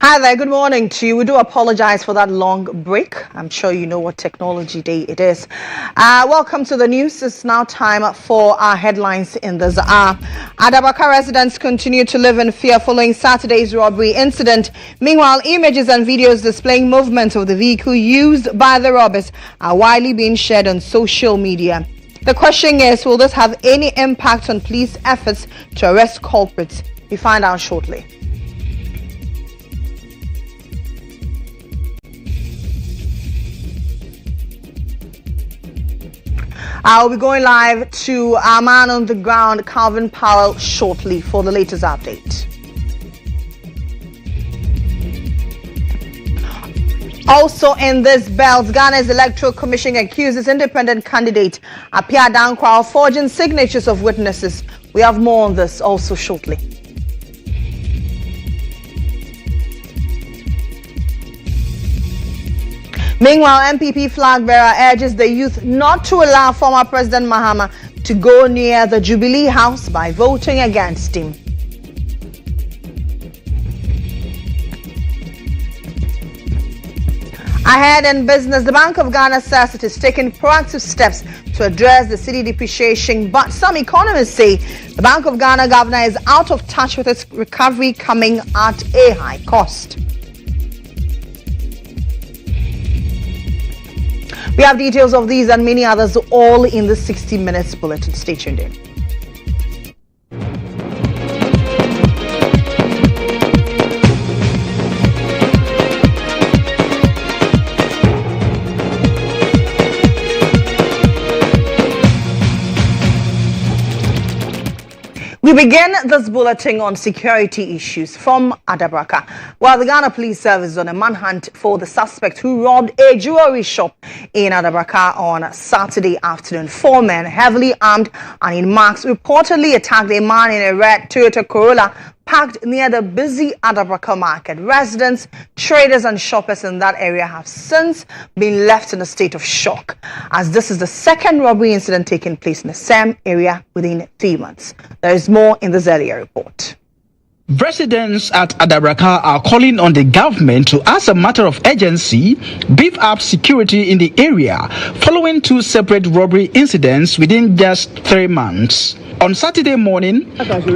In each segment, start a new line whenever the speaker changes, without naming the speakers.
Hi there, good morning to you. We do apologize for that long break. I'm sure you know what technology day it is. Welcome to the news. It's now time for our headlines in this hour. Adabraka residents continue to live in fear following Saturday's robbery incident. Meanwhile, images and videos displaying movement of the vehicle used by the robbers are widely being shared on social media. The question is, will this have any impact on police efforts to arrest culprits? We find out shortly. I'll be going live to our man on the ground, Calvin Powell, shortly for the latest update. Also in this belt, Ghana's Electoral Commission accuses independent candidate Apia Dankwa of forging signatures of witnesses. We have more on this also shortly. Meanwhile, MPP flag bearer urges the youth not to allow former President Mohammed to go near the Jubilee House by voting against him. Ahead in business, the Bank of Ghana says it is taking proactive steps to address the cedi depreciation, but some economists say the Bank of Ghana governor is out of touch with its recovery coming at a high cost. We have details of these and many others all in the 60 Minutes bulletin. Stay tuned in. We begin this bulletin on security issues from Adabraka, while the Ghana Police Service is on a manhunt for the suspect who robbed a jewelry shop in Adabraka on Saturday afternoon. 4 men, heavily armed and in masks, reportedly attacked a man in a red Toyota Corolla parked near the busy Adabraka market. Residents, traders and shoppers in that area have since been left in a state of shock, as this is the second robbery incident taking place in the same area within 3 months. There is more in this earlier report.
Residents at Adabraka are calling on the government to, as a matter of urgency, beef up security in the area following 2 separate robbery incidents within just 3 months. On Saturday morning,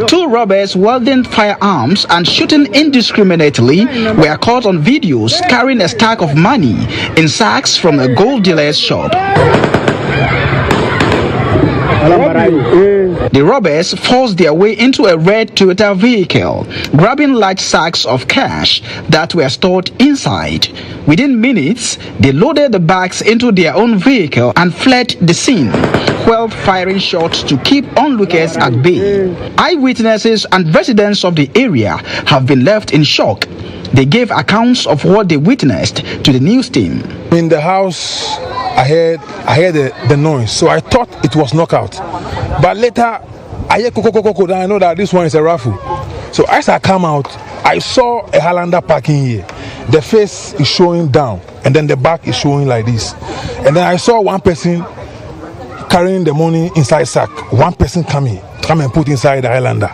2 robbers wielding firearms and shooting indiscriminately were caught on videos carrying a stack of money in sacks from a gold dealer's shop. The robbers forced their way into a red Toyota vehicle, grabbing large sacks of cash that were stored inside. Within minutes, they loaded the bags into their own vehicle and fled the scene, while firing shots to keep onlookers at bay. Eyewitnesses and residents of the area have been left in shock. They gave accounts of what they witnessed to the news team.
In the house, I heard the noise, so I thought it was knockout. But later, I hear koko, then I know that this one is a raffle. So as I come out, I saw a Highlander parking here. The face is showing down, and then the back is showing like this. And then I saw one person carrying the money inside sack. One person come and put inside the Highlander.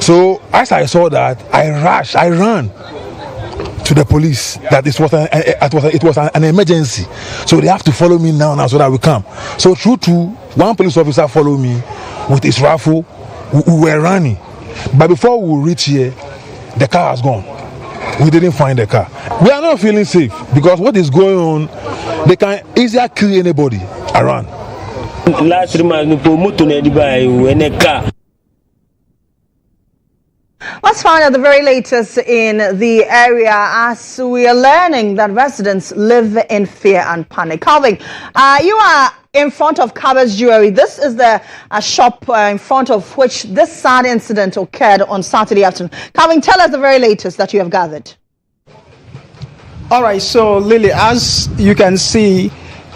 So as I saw that, I ran to the police that it was an emergency, so they have to follow me now so that we come. So through to one police officer followed me with his rifle. We were running, but before we reach here, the car has gone. We didn't find the car. We are not feeling safe because what is going on, they can easily kill anybody around.
Let's find out the very latest in the area as we are learning that residents live in fear and panic. Calvin, you are in front of Kaba's Jewelry. This is the shop in front of which this sad incident occurred on Saturday afternoon. Calvin, tell us the very latest that you have gathered.
All right, so Lily, as you can see,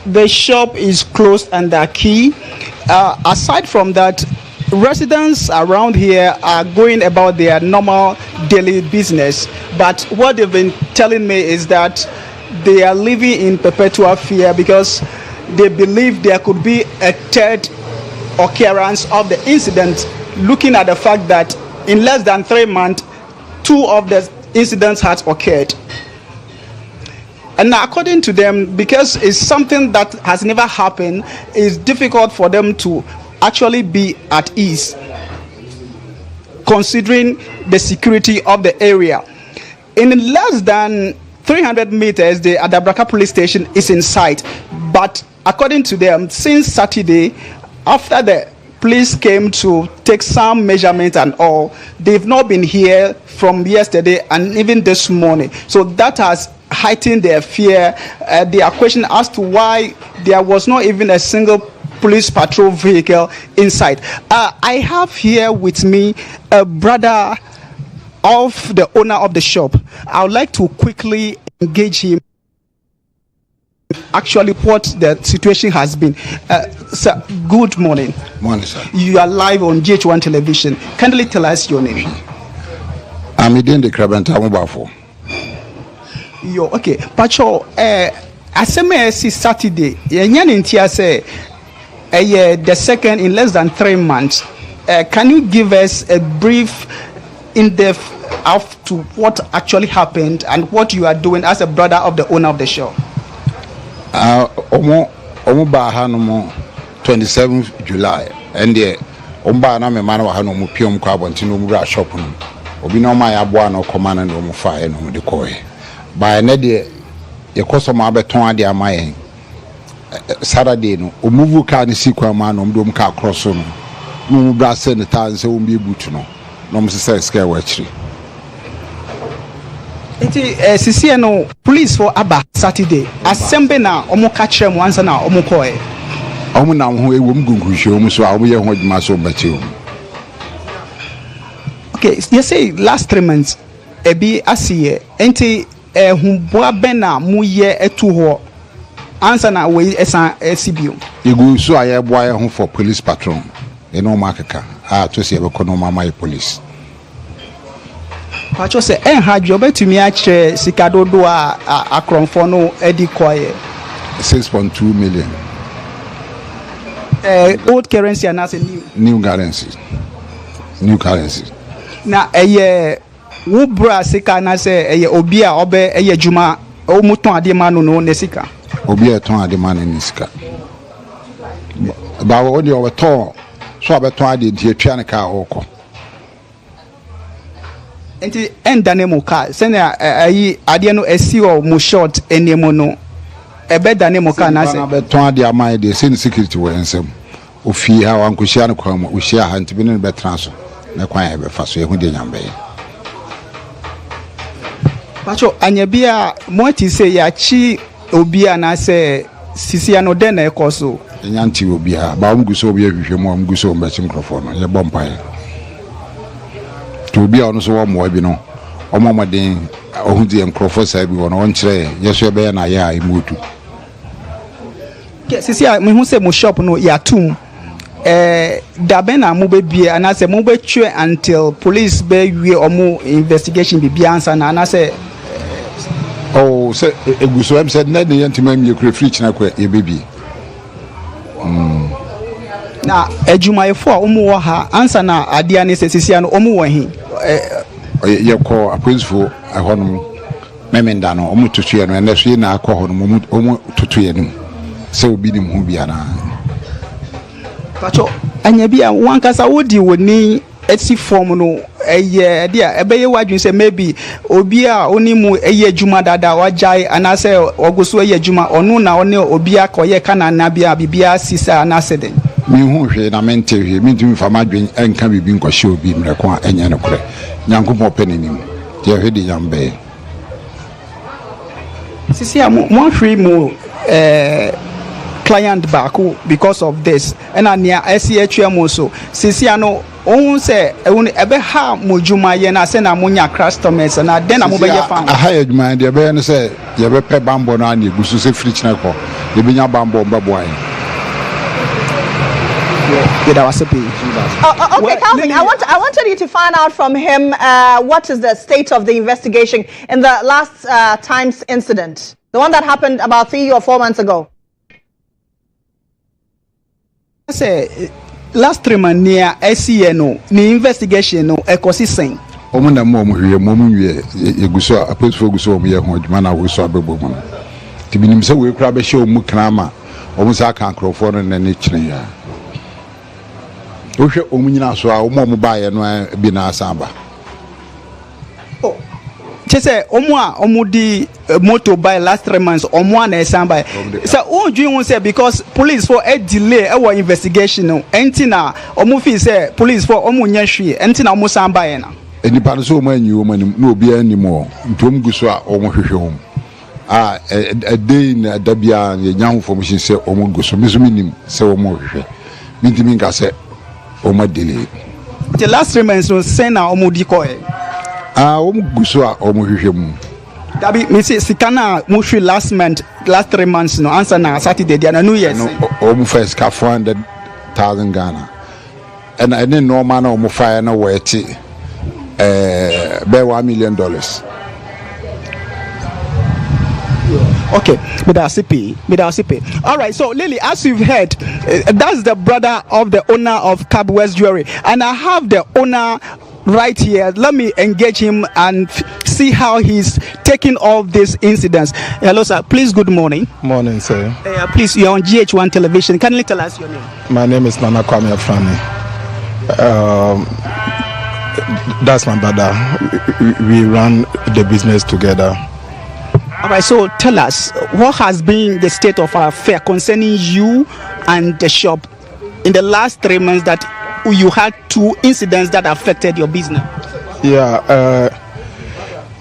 the shop is closed under key. Aside from that, residents around here are going about their normal daily business, but what they've been telling me is that they are living in perpetual fear because they believe there could be a third occurrence of the incident, looking at the fact that in less than 3 months, two of the incident had occurred. And according to them, because it's something that has never happened, it's difficult for them to actually be at ease, considering the security of the area. In less than 300 meters, the Adabraka police station is in sight. But according to them, since Saturday, after the police came to take some measurements and all, they've not been here from yesterday and even this morning. So that has heightened their fear. They are questioning as to why there was not even a single police patrol vehicle inside. I have here with me a brother of the owner of the shop. I would like to quickly engage him. Actually, what the situation has been. Sir, good morning.
Morning, sir.
You are live on GHOne television. Kindly tell us your name.
I'm in the Krabanta Mobafo.
Yo, okay. Pacho, aseme si Saturday. Yenyan intia say, the second in less than 3 months. Can you give us a brief, in-depth of to what actually happened and what you are doing as a brother of the owner of the shop?
Omo ba ha no mo 27th July and the omba na me man wa ha no mo piom kwa abonti no mu ra shop no obi no ma ya boa no command no mo fa no mo de koy ba na de ye koso ma beton ade amaye Saturday no omuvu ka ne sikwa ma no mo ka cross no mu bra se ne tan se ombi butu no no mo se scare wa chiri.
Sisi no police for Aba Saturday. Assemble na omo catch them once na omo koe.
Omo na ho ewom gunguhwe omo so omo ye ho adwuma so bache omo.
Okay, you say last 3 months ebi asiye enti humboa bena mu ye etu ho answer na we esan esibio.
Egu so aye boa ye ho for police patrol. E no makaka. To se e be kono mama police.
Pacho say hadjo betumi ache sikadodo a akronfo no edi koye
6.2 million.
Old currency and as a
New currency.
Na wo bra sika na say obi a obe juma o muton ade ma no ne sika.
Obi a ton ade ma ne sika. Ba wo de o ton so abeton ade die twa ne ka okọ.
Enti endane mo ka sene ayi ade no esi o mo short enemo no ebe dane mo ka na se
beton ade amai de sen security we ensem ofi ha wankohia no kwa mo ohia ha ntibi ne betra so na kwan e be fa so ehu de nyambe.
Pacho anya bia mo ti se ya chi obi ana se sisi ano den na ekoso
nyanti obi ha ba mo guso obi ahwehwe mo guso mo bachim mikrofon no ye bompai to be on so mo bi no omomoden ohudi enkrofo sai bi wono on kire yeso be na ya imutu
sisi a me hu se mo shop no ya tum da be na mo be bie ana se mo be twe until police be wie omo investigation bi answer na ana se
oh se eguso em said na ne yantima mi ekure free china kwa ye bebi
na adwumayefo a omo wo ha ansa na ade ane sesisia no omo wo hi
ye ko aposifo ahonum memenda no omo tutuye no ene so ye na akọ honum omo tutuye no se obi nim hu bia na
pacho anya bia wankasa wodi woni eti form no eye dia ebeye wadwun se maybe obi a onimu eye adwuma dada wajai anase ogoso eye adwuma onu na one obi akoye kana na bia bibia sisa anase den
mi hu hwe na mente hwe mi dum fama dwen enka bibi nkɔhye obi mreko a enya ne kore nyankopɔ penenim je hwe di nyambe
sisi a mo hwe mo client back because of this and ania SHM so sisi ano ohun se ebe ha mojuma ye na se na munya customers na den na mo be ye fan
aha adwuma de be no se ye be pe bambo no ani gusu se free china ko ye be nya bambo mbabo ayi.
Okay, Calvin, I wanted you to find out from him what is the state of the investigation in the last time's incident, the one that happened about 3 or 4 months ago.
I say last 3 months near SCNO, the investigation no ecosystem.
omo na mo hwe mo nwie eguso apostle eguso omo ye ho adwuma na wo so abebo mo ti binim se we kura be hye omo krama omo sa kan krofo no na ne kire ya wo hwe omo nyina so a omo ba ye no bi na asamba
Chese omo di motor by last 3 months omo na esamba so who do you say because police for a delay our investigation no enti na omo feel say police for omo nya hwe enti na omo samba ye na
enipa no so omo anyi omo anim na obi animo ntom guso a omo hwehwe omo a day na dabia ye nya ho formation say omo guso minim say omo hwehwe mintimi nka say omo delay
the last 3 months no say na omo di ko
omo guso a omo hwehwe mu
dabi me say sikana mo hwe last 3 months no answer na Saturday dia na New Year
no omo first ka 400,000 Ghana and I didn't know man omo fire na worth $1 million.
Okay, Midasipi. All right, so Lily, as you've heard, that's the brother of the owner of Cab West Jewelry, and I have the owner right here. Let me engage him and see how he's taking all these incidents. Hello, sir. Please, good morning.
Morning, sir.
Please, you're on GHOne television. Can you tell us your name?
My name is Nana Kwame Afrani. That's my brother. We run the business together.
All right, so tell us, what has been the state of affair concerning you and the shop in the last 3 months that you had 2 incidents that affected your business?
Yeah,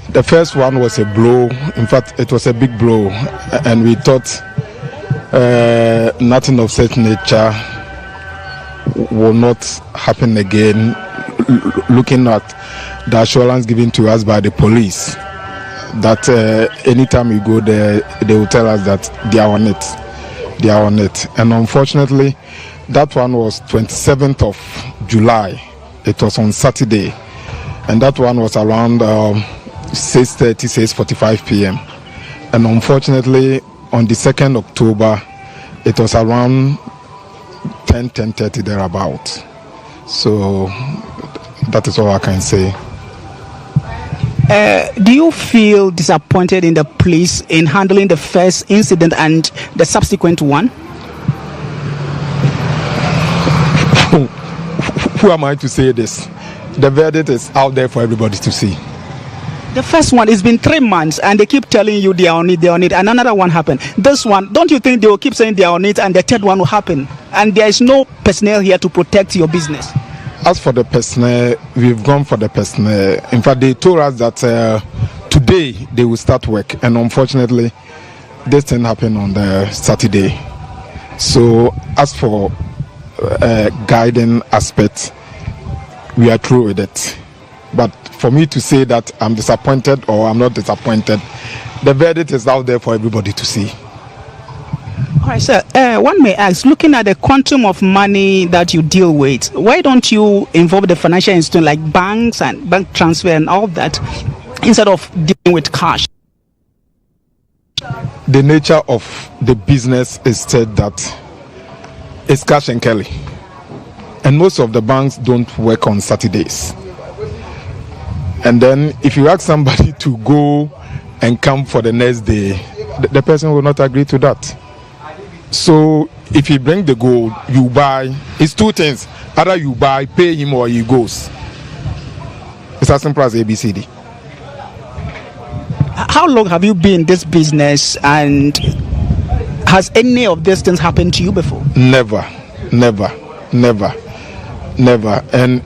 the first one was a blow. In fact, it was a big blow, and we thought nothing of such nature will not happen again, looking at the assurance given to us by the police that anytime we go there, they will tell us that they are on it. And unfortunately, that one was 27th of July. It was on Saturday, and that one was around 6:30, 6:45 p.m. And unfortunately, on the 2nd October, it was around 10:30 thereabout. So that is all I can say.
Do you feel disappointed in the police in handling the first incident and the subsequent one?
Who am I to say this? The verdict is out there for everybody to see.
The first one, it's been 3 months and they keep telling you they are on it, and another one happened. This one, don't you think they will keep saying they are on it and the third one will happen? And there is no personnel here to protect your business.
As for the personnel, we've gone for the personnel. In fact, they told us that today they will start work, and unfortunately, this thing happened on the Saturday. So, as for guiding aspect, we are through with it. But for me to say that I'm disappointed or I'm not disappointed, the verdict is out there for everybody to see.
All right, sir. One may ask, looking at the quantum of money that you deal with, why don't you involve the financial institution like banks and bank transfer and all that instead of dealing with cash?
The nature of the business is said that it's cash and carry, and most of the banks don't work on Saturdays. And then if you ask somebody to go and come for the next day, the person will not agree to that. So if you bring the gold, you buy. It's 2 things: either you buy, pay him, or he goes. It's as simple as ABCD.
How long have you been in this business, and has any of these things happened to you before?
Never. And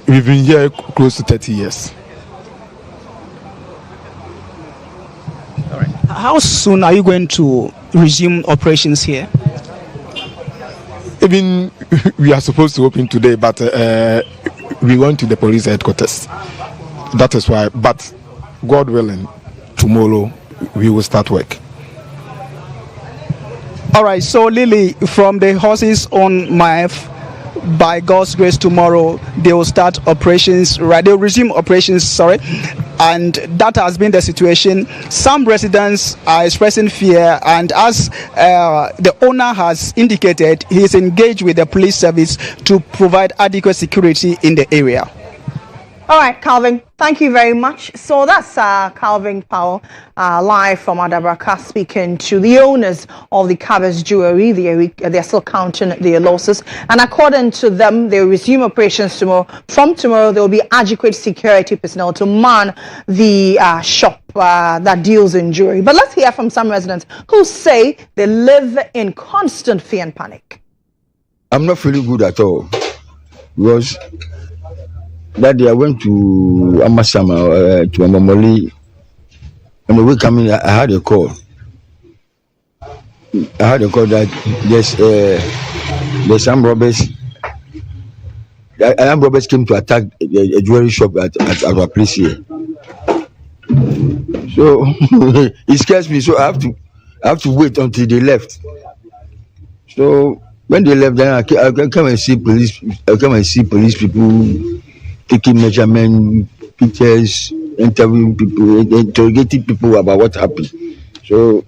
we've been here close to 30 years.
All right. How soon are you going to resume operations here?
Even we are supposed to open today, but we went to the police headquarters. That is why. But God willing, tomorrow we will start work.
All right. So Lily, from the horses on my by God's grace, tomorrow they will start operations. Right, they will resume operations. Sorry, and that has been the situation. Some residents are expressing fear, and as the owner has indicated, he is engaged with the police service to provide adequate security in the area.
All right, Calvin, thank you very much. So that's Calvin Powell, live from Adabraka, speaking to the owners of the Cabas Jewelry. They're still counting their losses. And according to them, they'll resume operations tomorrow. From tomorrow, there will be adequate security personnel to man the shop that deals in jewelry. But let's hear from some residents who say they live in constant fear and panic.
I'm not feeling good at all because that day I went to Amasama, to Amamoli. On the way coming, I had a call. That there's some robbers. Armed robbers came to attack a jewelry shop at our place here. So it scares me. So I have to wait until they left. So when they left, then I come and see police. I come and see police people taking measurement, pictures, interviewing people, interrogating people about what happened. So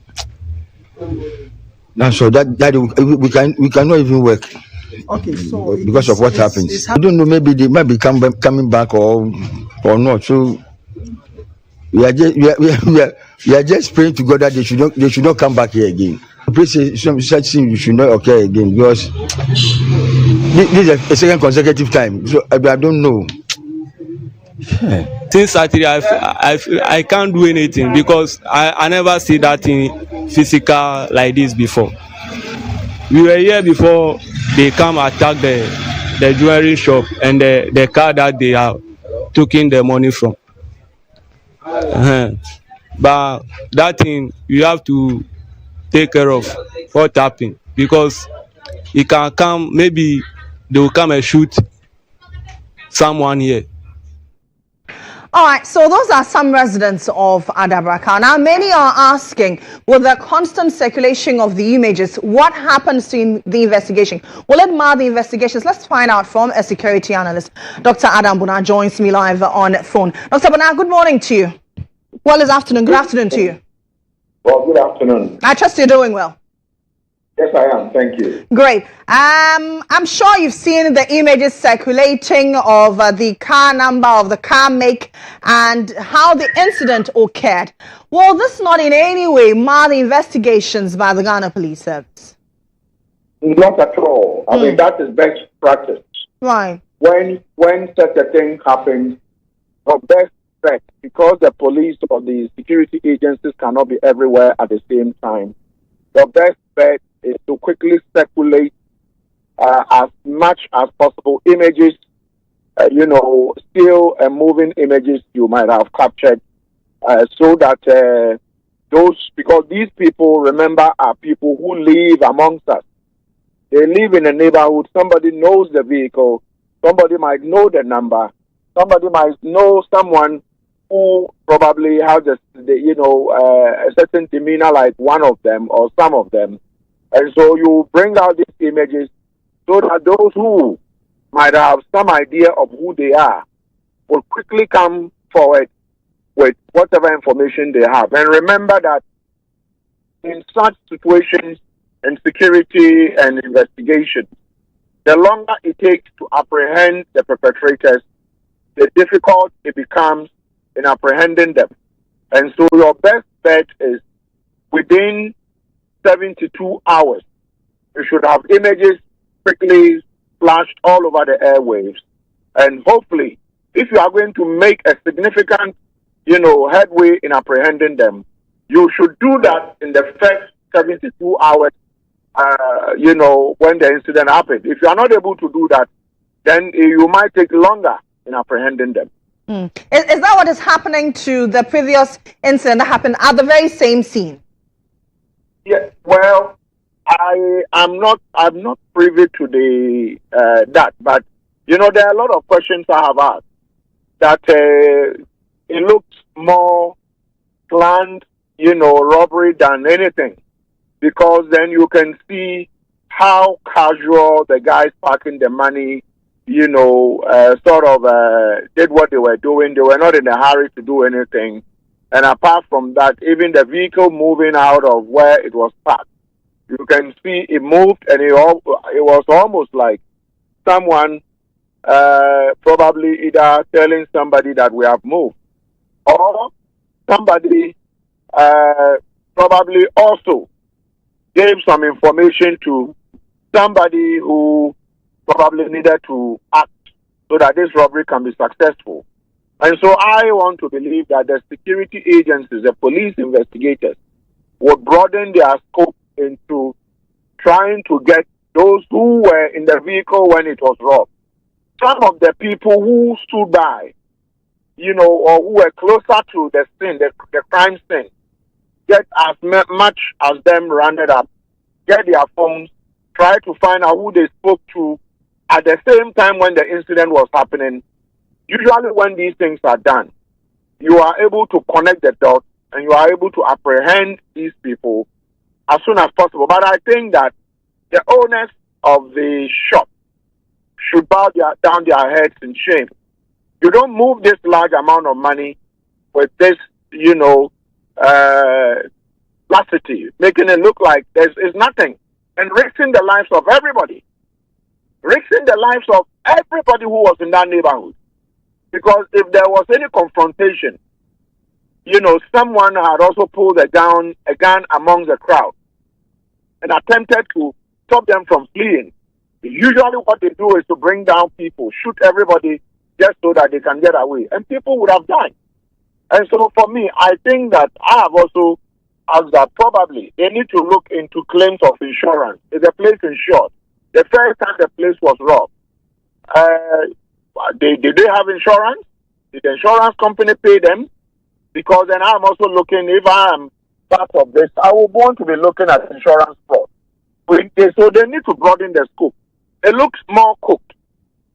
now, so that we cannot even work.
Okay, so
because of what happens. I don't know. Maybe they might be coming back or not. So we are just praying to God that they should not come back here again. Please, such things should not occur again because this is a second consecutive time. So I don't know.
Since Saturday, I can't do anything because I never see that thing physical like this before. We were here before they come attack the jewelry shop and the car that they are taking the money from. But that thing you have to take care of what happened because it can come, maybe they will come and shoot someone here.
All right, so those are some residents of Adabraka. Now, many are asking, with the constant circulation of the images, what happens to the investigation? Will it mar the investigations? Let's find out from a security analyst. Dr. Adam Bona joins me live on phone. Dr. Bona, good morning to you. Well, it's afternoon. Good afternoon to you.
Well, good afternoon.
I trust you're doing well.
Yes, I am. Thank you.
Great. I'm sure you've seen the images circulating of the car number, of the car make, and how the incident occurred. Will this not in any way mar the investigations by the Ghana Police Service?
Not at all. I mean, that is best practice.
Right.
When such a thing happens, the best bet, because the police or the security agencies cannot be everywhere at the same time, the best bet is to quickly circulate as much as possible images, still moving images you might have captured, so that because these people, remember, are people who live amongst us. They live in a neighborhood. Somebody knows the vehicle. Somebody might know the number. Somebody might know someone who probably has a certain demeanor like one of them or some of them. And so you bring out these images so that those who might have some idea of who they are will quickly come forward with whatever information they have. And remember that in such situations, in security and investigation, the longer it takes to apprehend the perpetrators, the difficult it becomes in apprehending them. And so your best bet is within 72 hours, you should have images quickly flashed all over the airwaves. And hopefully, if you are going to make a significant, headway in apprehending them, you should do that in the first 72 hours, when the incident happened. If you are not able to do that, then you might take longer in apprehending them.
Is that what is happening to the previous incident that happened at the very same scene?
Yeah, well, I'm not privy to that, but there are a lot of questions I have asked that it looks more planned, robbery than anything, because then you can see how casual the guys parking the money, did what they were doing. They were not in a hurry to do anything. And apart from that, even the vehicle moving out of where it was parked, you can see it moved, and it was almost like someone probably either telling somebody that we have moved, or somebody probably also gave some information to somebody who probably needed to act so that this robbery can be successful. And so I want to believe that the security agencies, the police investigators, will broaden their scope into trying to get those who were in the vehicle when it was robbed. Some of the people who stood by, or who were closer to the scene, the crime scene, get as much as them rounded up, get their phones, try to find out who they spoke to at the same time when the incident was happening. Usually when these things are done, you are able to connect the dots and you are able to apprehend these people as soon as possible. But I think that the owners of the shop should bow down their heads in shame. You don't move this large amount of money with this, laxity, making it look like there's nothing, and risking the lives of everybody. Risking the lives of everybody who was in that neighborhood. Because if there was any confrontation, someone had also pulled a gun among the crowd and attempted to stop them from fleeing. Usually what they do is to bring down people, shoot everybody just so that they can get away. And people would have died. And so for me, I think that I have also asked that probably they need to look into claims of insurance. Is the place insured? The first time the place was robbed, did they have insurance? Did the insurance company pay them? Because then I'm also looking, if I am part of this, I would want to be looking at insurance fraud. So they need to broaden the scope. It looks more cooked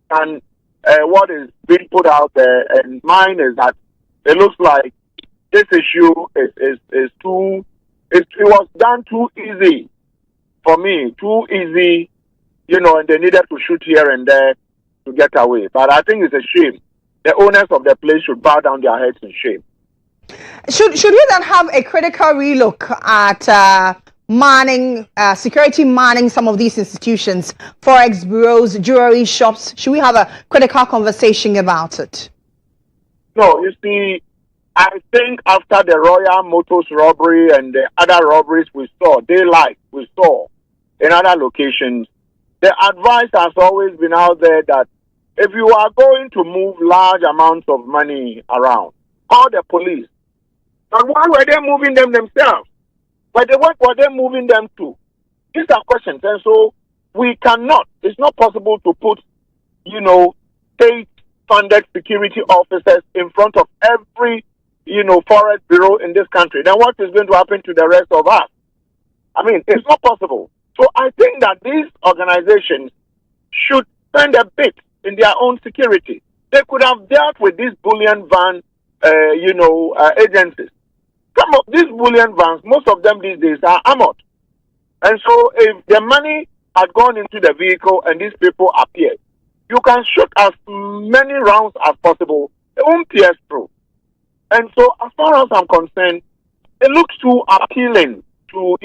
than what is being put out there. And mine is that it looks like this issue is too, it was done too easy for me, too easy, and they needed to shoot here and there to get away. But I think it's a shame. The owners of the place should bow down their heads in shame.
Should we then have a critical relook at security manning some of these institutions, forex bureaus, jewelry shops? Should we have a critical conversation about it?
No, you see, I think after the Royal Motors robbery and the other robberies we saw in other locations, the advice has always been out there that if you are going to move large amounts of money around, call the police. And why were they moving them themselves? What were they moving them to? These are questions. And so it's not possible to put, state-funded security officers in front of every, forest bureau in this country. Then what is going to happen to the rest of us? I mean, it's not possible. So I think that these organizations should spend a bit in their own security. They could have dealt with these bullion van, agencies. Some of these bullion vans, most of them these days are armored. And so if the money had gone into the vehicle and these people appeared, you can shoot as many rounds as possible. They won't pierce through. And so as far as I'm concerned, it looks too appealing to,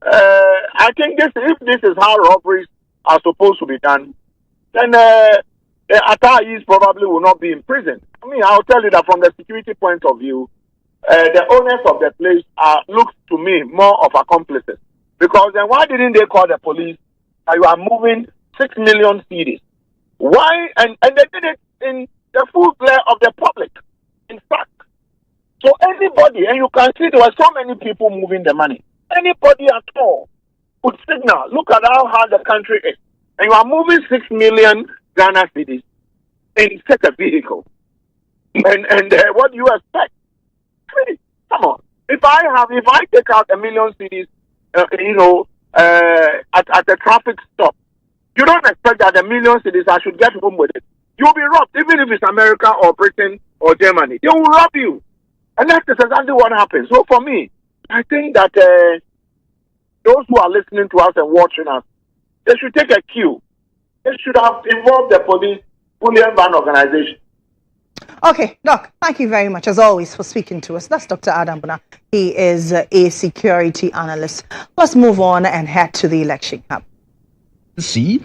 I think if this is how robberies are supposed to be done, then the attackers probably will not be in prison. I mean, I'll tell you that from the security point of view, the owners of the place look to me more of accomplices. Because then why didn't they call the police? You are moving 6 million cedis. Why? And they did it in the full glare of the public. In fact, so anybody, and you can see there were so many people moving the money. Anybody at all could signal, look at how hard the country is. And you are moving 6 million Ghana cedis in such a vehicle. And what do you expect? Come on. If I take out 1 million cedis, at a traffic stop, you don't expect that 1 million cedis I should get home with it. You'll be robbed, even if it's America or Britain or Germany. They will rob you. And that's exactly what happens. So for me, I think that those who are listening to us and watching us, they should take a cue. They should have involved the police, bullion van organization.
Okay, Doc, thank you very much, as always, for speaking to us. That's Dr. Adam Bona. He is a security analyst. Let's move on and head to the election hub.
See?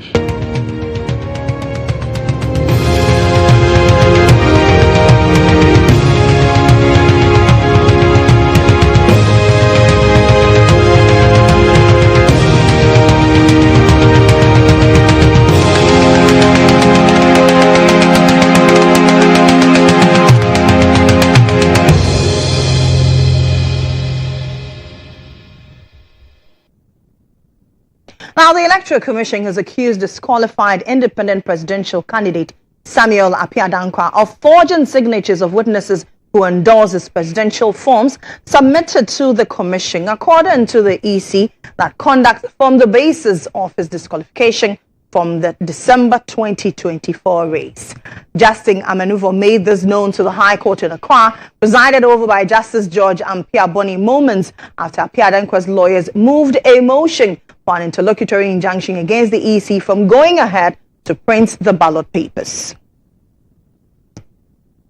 Now, the Electoral Commission has accused disqualified independent presidential candidate Samuel Appiah-Dankwa of forging signatures of witnesses who endorse his presidential forms submitted to the commission, according to the EC, that conduct formed the basis of his disqualification from the December 2024 race. Justin Amenuvo made this known to the High Court in Accra, presided over by Justice George Ampiah-Boni, moments after Appiah-Dankwa's lawyers moved a motion for an interlocutory injunction against the EC from going ahead to print the ballot papers.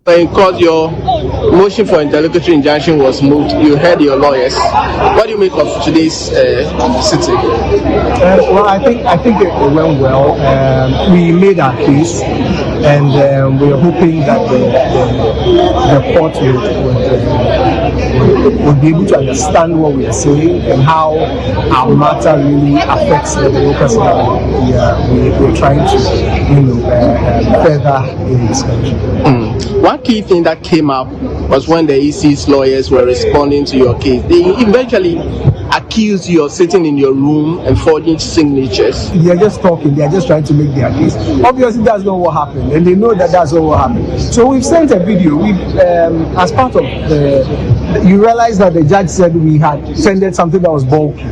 Because your motion for interlocutory injunction was moved, you heard your lawyers. What do you make of today's sitting?
Well, I think it went well. We made our case, and we are hoping that the court would be able to understand what we are saying and how our matter really affects the democracy that we're trying to, further in this country.
One key thing that came up was when the EC's lawyers were responding to your case. They eventually accused you of sitting in your room and forging signatures.
They're just talking. They're just trying to make their case. Obviously, that's not what happened, and they know that that's not what happened. So we've sent a video. As part of you realize that the judge said we had sent something that was bulky.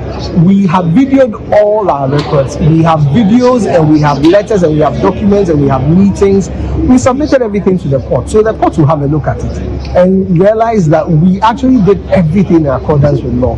We have videoed all our records. We have videos, and we have letters, and we have documents, and we have meetings. We submitted everything to the court, so the court will have a look at it and realize that we actually did everything in accordance with law.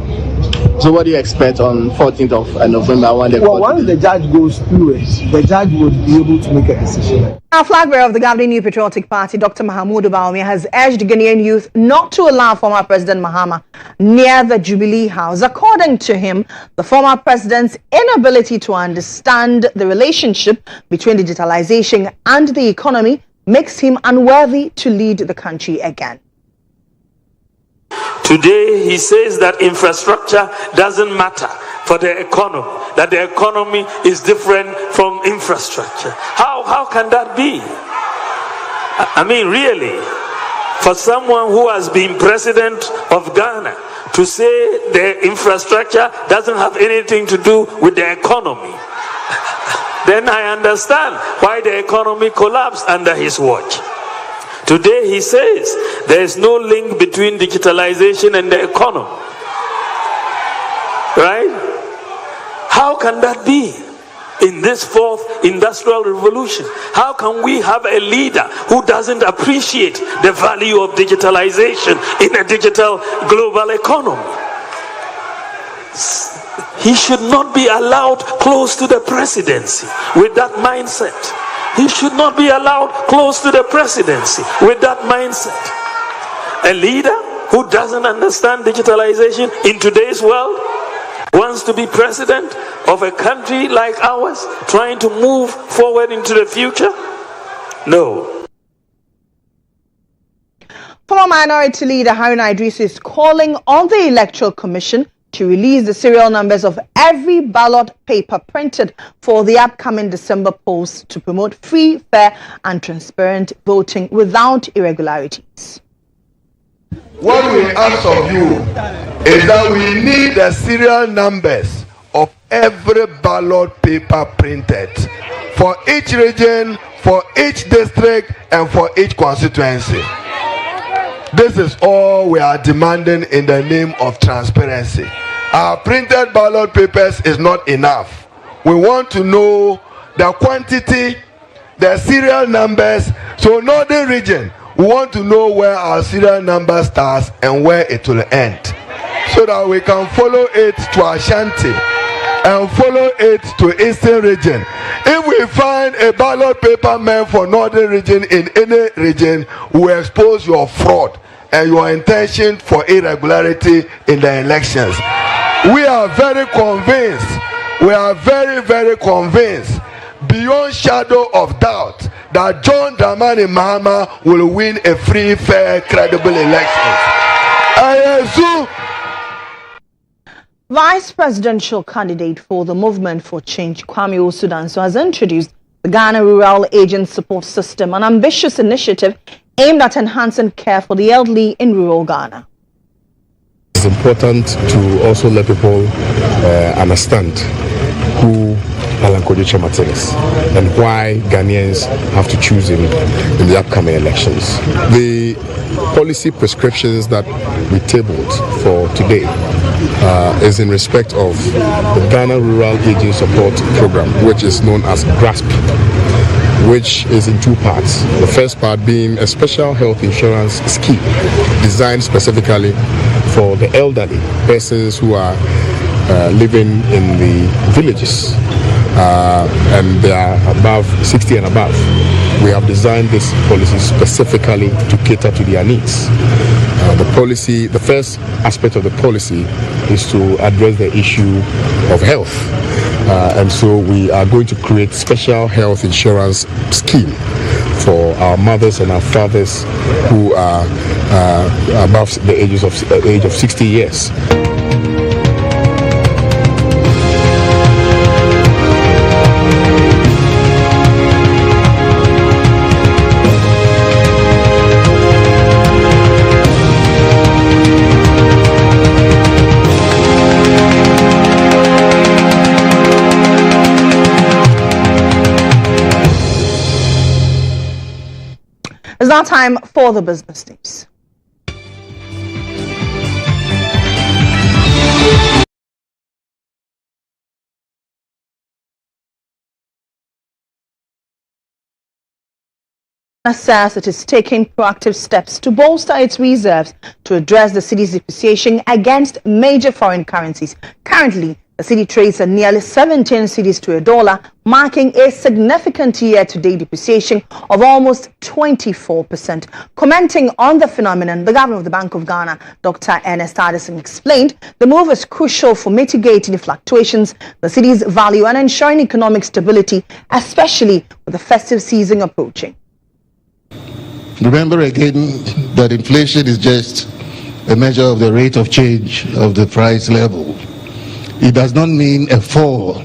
So what do you expect on 14th of November when the court?
Well, once the judge goes through it, the judge would be able to make a decision.
Now, flag bearer of the governing New Patriotic Party, Dr. Mahmoud Bawumia, has urged Ghanaian youth not to allow former President Mahama near the Jubilee House. According to him, the former president's inability to understand the relationship between digitalization and the economy makes him unworthy to lead the country again.
Today, he says that infrastructure doesn't matter for the economy, that the economy is different from infrastructure. How can that be? I mean, really, for someone who has been president of Ghana to say the infrastructure doesn't have anything to do with the economy, then I understand why the economy collapsed under his watch. Today he says there is no link between digitalization and the economy. Right? How can that be in this fourth industrial revolution? How can we have a leader who doesn't appreciate the value of digitalization in a digital global economy? He should not be allowed close to the presidency with that mindset. He should not be allowed close to the presidency with that mindset. A leader who doesn't understand digitalization in today's world wants to be president of a country like ours, trying to move forward into the future? No.
Former minority leader Haruna Idris is calling on the Electoral Commission to release the serial numbers of every ballot paper printed for the upcoming December polls to promote free, fair and transparent voting without irregularities.
What we ask of you is that we need the serial numbers of every ballot paper printed for each region, for each district and for each constituency. This is all we are demanding in the name of transparency. Our printed ballot papers is not enough. We want to know the quantity, the serial numbers. So Northern region, we want to know where our serial number starts and where it will end, so that we can follow it to Ashanti and follow it to Eastern region. If we find a ballot paper meant for Northern region in any region, we expose your fraud and your intention for irregularity in the elections. We are very convinced, very convinced, beyond shadow of doubt, that John Dramani Mahama will win a free, fair, credible election.
Vice presidential candidate for the Movement for Change, Kwame Osudanso, has introduced the Ghana Rural Agent Support System, an ambitious initiative aimed at enhancing care for the elderly in rural Ghana.
It's important to also let people understand
who Alan Kojo Martin is and why Ghanaians have to choose him in the upcoming elections. The policy prescriptions that we tabled for today is in respect of the Ghana Rural Aging Support Program, which is known as GRASP, which is in two parts. The first part being a special health insurance scheme designed specifically for the elderly, persons who are living in the villages and they are above 60 and above. We have designed this policy specifically to cater to their needs. The first aspect of the policy is to address the issue of health. And so we are going to create special health insurance scheme for our mothers and our fathers who are above the age of 60 years.
It's now time for the business news. Says it is taking proactive steps to bolster its reserves to address the city's depreciation against major foreign currencies. Currently, the city trades at nearly 17 cedis to $1, marking a significant year-to-date depreciation of almost 24%. Commenting on the phenomenon, the governor of the Bank of Ghana, Dr. Ernest Addison, explained the move is crucial for mitigating the fluctuations, the city's value, and ensuring economic stability, especially with the festive season approaching.
Remember again that inflation is just a measure of the rate of change of the price level. It does not mean a fall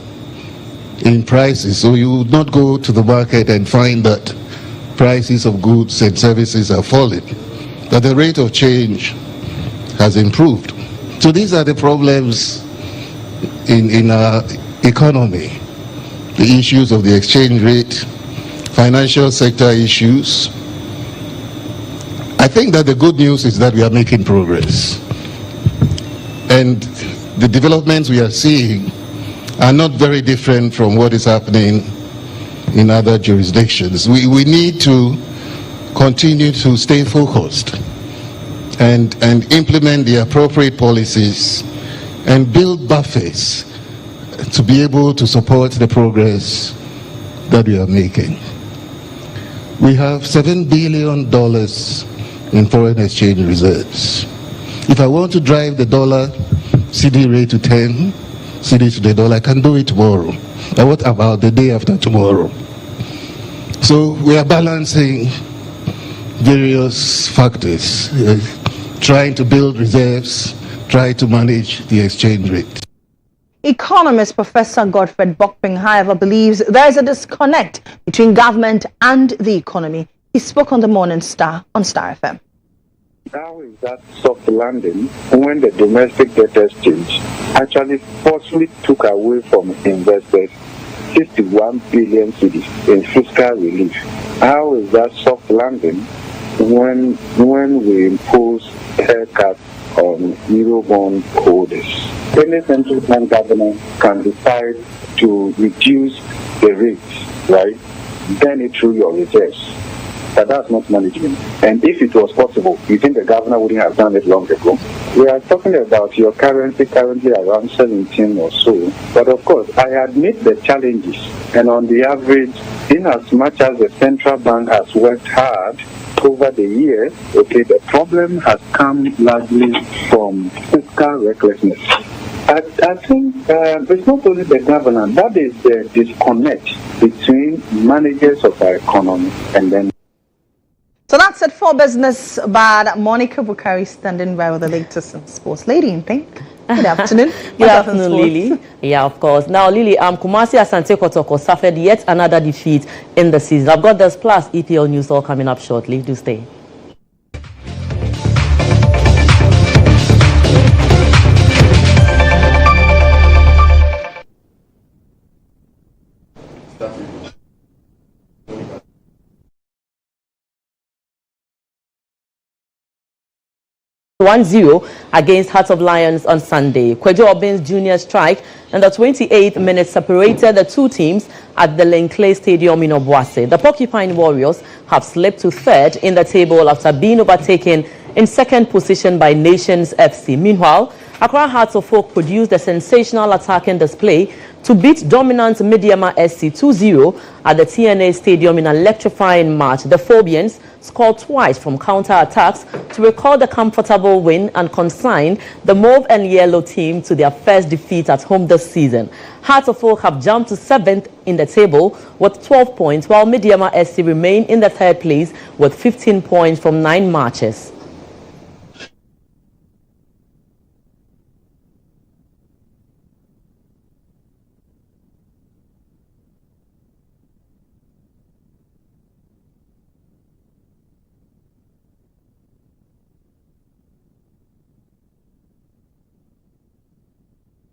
in prices. So you would not go to the market and find that prices of goods and services are falling, that the rate of change has improved. So these are the problems in our economy, the issues of the exchange rate, financial sector issues. I think that the good news is that we are making progress. And the developments we are seeing are not very different from what is happening in other jurisdictions. We need to continue to stay focused and implement the appropriate policies and build buffers to be able to support the progress that we are making. We have $7 billion in foreign exchange reserves. If I want to drive the dollar CD rate to 10 cedis to the dollar, I can do it tomorrow. But what about the day after tomorrow? So we are balancing various factors, trying to build reserves, try to manage the exchange rate.
Economist Professor Godfred Bokping, however, believes there is a disconnect between government and the economy. He spoke on the Morning Star on Star FM.
How is that soft landing when the domestic debt exchange actually forcefully took away from investors 61 billion cedis in fiscal relief? How is that soft landing when we impose haircuts on Eurobond holders? Any central bank governor can decide to reduce the rates, right? Then it through your reserves. But that's not management. And if it was possible, you think the governor wouldn't have done it long ago? We are talking about your currency currently around 17 or so. But of course, I admit the challenges. And on the average, in as much as the central bank has worked hard over the years, okay, the problem has come largely from fiscal recklessness. I think it's not only the governor, that is the disconnect between managers of our economy and then.
So that's it for business, but Monica Bukari standing by with the latest in sports. Lady in pink. Good afternoon.
Good afternoon, Lily. Yeah, of course. Now, Lily, Kumasi Asante Kotoko suffered yet another defeat in the season. I've got this plus EPL news all coming up shortly. Do stay. 1-0 against Hearts of Lions on Sunday. Kwejo Obin's junior strike in the 28th minute separated the two teams at the Lenkley Stadium in Obuasi. The Porcupine Warriors have slipped to third in the table after being overtaken in second position by Nations FC. Meanwhile, Accra Hearts of Oak produced a sensational attacking display to beat dominant Midiama SC 2-0 at the TNA Stadium in an electrifying match. The Phobians scored twice from counter-attacks to record a comfortable win and consign the mauve and yellow team to their first defeat at home this season. Hearts of Oak have jumped to 7th in the table with 12 points, while Midiama SC remain in the 3rd place with 15 points from 9 matches.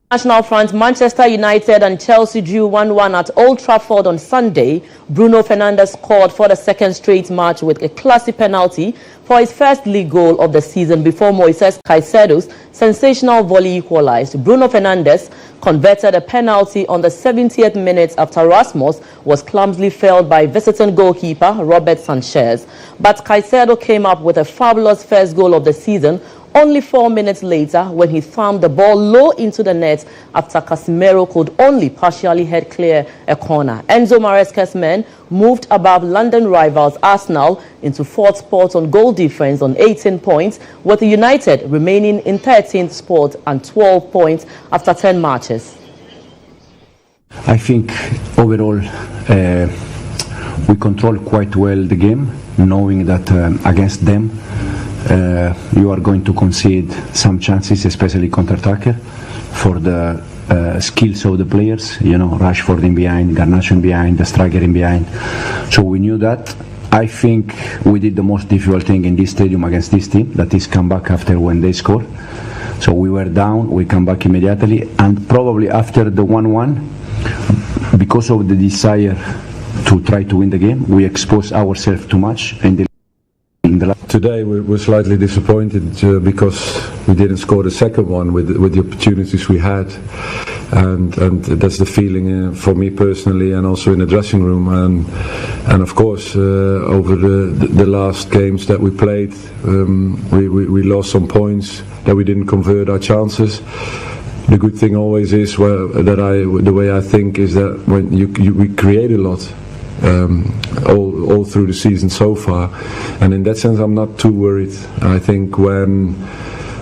National front, Manchester United and Chelsea drew 1-1 at Old Trafford on Sunday. Bruno Fernandes scored for the second straight match with a classy penalty for his first league goal of the season before Moises Caicedo's sensational volley equalized. Bruno Fernandes converted a penalty on the 70th minute after Rasmus was clumsily failed by visiting goalkeeper Robert Sanchez. But Caicedo came up with a fabulous first goal of the season only 4 minutes later when he thumped the ball low into the net after Casemiro could only partially head clear a corner. Enzo Maresca's men moved above London rivals Arsenal into 4th spot on goal difference on 18 points, with United remaining in 13th spot and 12 points after 10 matches.
I think overall we controlled quite well the game, knowing that against them you are going to concede some chances, especially counter-attacker, for the skills of the players, you know, Rashford in behind, Garnacho in behind, the striker in behind. So we knew that. I think we did the most difficult thing in this stadium against this team, that is come back after when they score. So we were down, we come back immediately, and probably after the 1-1, because of the desire to try to win the game, we exposed ourselves too much in the
Today we're slightly disappointed because we didn't score the second one with the opportunities we had, and that's the feeling for me personally, and also in the dressing room, and of course over the last games that we played, we lost some points that we didn't convert our chances. The good thing always is the way I think is that when we create a lot. All through the season so far, and in that sense I'm not too worried. I think when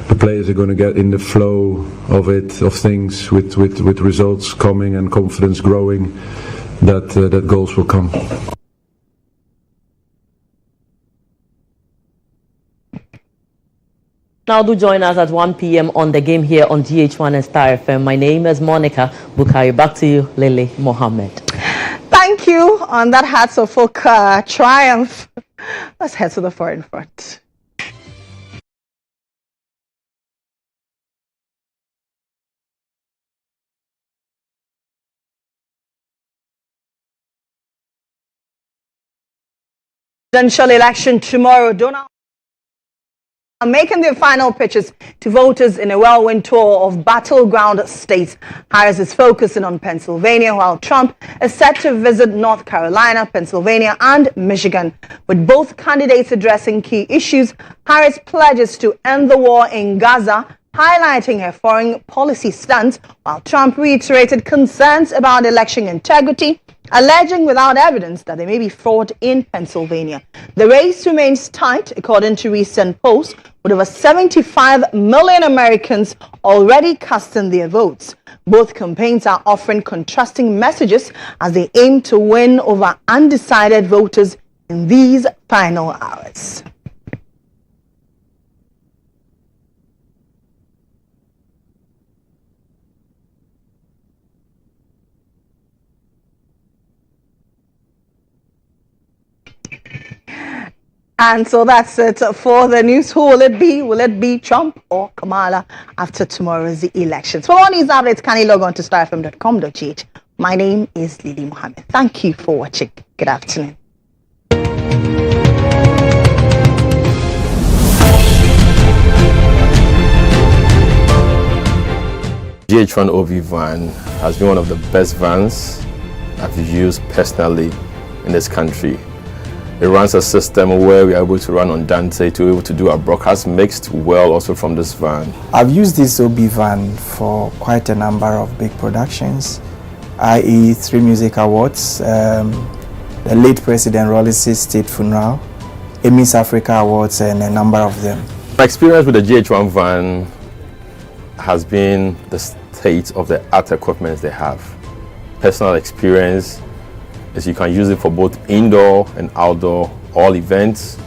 the players are going to get in the flow of things with results coming and confidence growing, that goals will come.
Now do join us at 1 p.m. on the game here on GHOne and Star FM. My name is Monica Bukari. Back to you, Lily Mohammed.
Thank you on that Hearts of Oak triumph. Let's head to the foreign front. Presidential election tomorrow. Donald are making their final pitches to voters in a whirlwind tour of battleground states. Harris is focusing on Pennsylvania, while Trump is set to visit North Carolina, Pennsylvania, and Michigan. With both candidates addressing key issues, Harris pledges to end the war in Gaza, highlighting her foreign policy stance, while Trump reiterated concerns about election integrity, alleging without evidence that there may be fraud in Pennsylvania. The race remains tight, according to recent polls, with over 75 million Americans already casting their votes. Both campaigns are offering contrasting messages as they aim to win over undecided voters in these final hours. And so that's it for the news. Who will it be? Will it be Trump or Kamala after tomorrow's elections? For all news updates, kindly log on to starfm.com.gh. My name is Lily Mohammed. Thank you for watching. Good afternoon.
GHOne OV van has been one of the best vans I've used personally in this country. It runs a system where we are able to run on Dante to be able to do our broadcast mixed well also from this van.
I've used this OB van for quite a number of big productions, i.e. 3 music awards, the late President Rollis' state funeral, Emmys Africa Awards, and a number of them.
My experience with the GHOne van has been the state of the art equipment they have. Personal experience is you can use it for both indoor and outdoor, all events,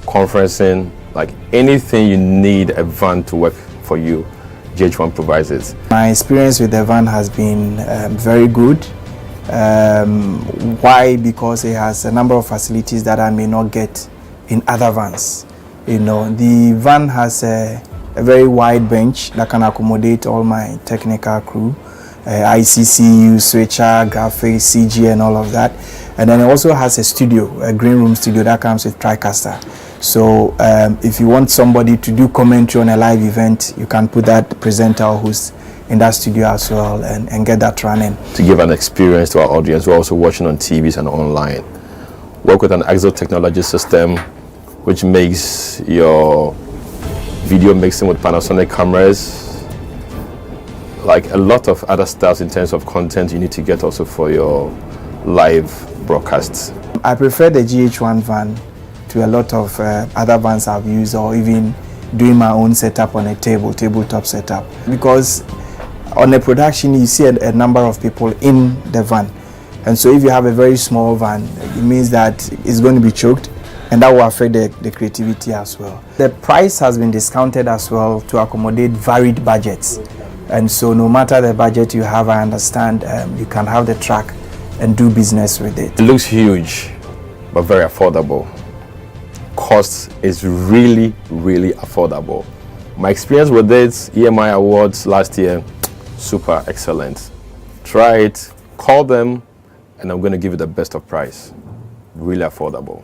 conferencing, like anything you need a van to work for you, GHOne provides it.
My experience with the van has been very good. Why? Because it has a number of facilities that I may not get in other vans. You know, the van has a very wide bench that can accommodate all my technical crew, ICCU, switcher, graphics, CG, and all of that. And then it also has a studio, a green room studio that comes with TriCaster. So if you want somebody to do commentary on a live event, you can put that presenter or host in that studio as well and get that running.
To give an experience to our audience, we're also watching on TVs and online. Work with an Exo technology system, which makes your video mixing with Panasonic cameras, like a lot of other stuff in terms of content you need to get also for your live broadcasts.
I prefer the GHOne van to a lot of other vans I've used, or even doing my own setup on a tabletop setup. Because on a production you see a number of people in the van. And so if you have a very small van, it means that it's going to be choked, and that will affect the creativity as well. The price has been discounted as well to accommodate varied budgets. And so no matter the budget you have, I understand you can have the track and do business with it.
It looks huge, but very affordable. Cost is really, really affordable. My experience with this EMI Awards last year, super excellent. Try it, call them, and I'm going to give you the best of price. Really affordable.